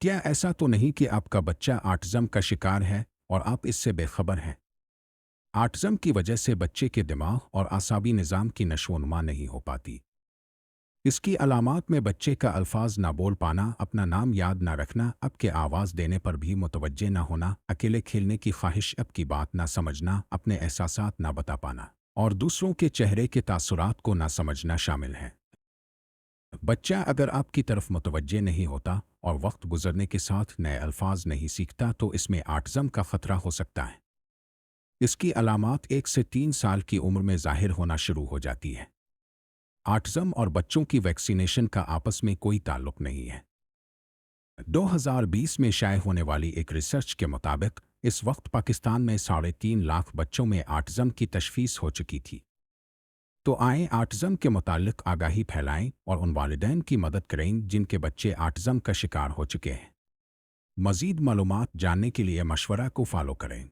کیا ایسا تو نہیں کہ آپ کا بچہ آٹزم کا شکار ہے اور آپ اس سے بے خبر ہیں؟ آٹزم کی وجہ سے بچے کے دماغ اور اعصابی نظام کی نشو و نما نہیں ہو پاتی۔ اس کی علامات میں بچے کا الفاظ نہ بول پانا، اپنا نام یاد نہ رکھنا، اب کے آواز دینے پر بھی متوجہ نہ ہونا، اکیلے کھیلنے کی خواہش، اب کی بات نہ سمجھنا، اپنے احساسات نہ بتا پانا، اور دوسروں کے چہرے کے تاثرات کو نہ سمجھنا شامل ہے۔ بچہ اگر آپ کی طرف متوجہ نہیں ہوتا اور وقت گزرنے کے ساتھ نئے الفاظ نہیں سیکھتا تو اس میں آٹزم کا خطرہ ہو سکتا ہے۔ اس کی علامات 1 سے 3 سال کی عمر میں ظاہر ہونا شروع ہو جاتی ہے۔ آٹزم اور بچوں کی ویکسینیشن کا آپس میں کوئی تعلق نہیں ہے۔ 2020 میں شائع ہونے والی ایک ریسرچ کے مطابق اس وقت پاکستان میں 3.5 لاکھ بچوں میں آٹزم کی تشخیص ہو چکی تھی۔ تو آئیں آٹزم کے متعلق آگاہی پھیلائیں اور ان والدین کی مدد کریں جن کے بچے آٹزم کا شکار ہو چکے ہیں۔ مزید معلومات جاننے کے لیے مشورہ کو فالو کریں۔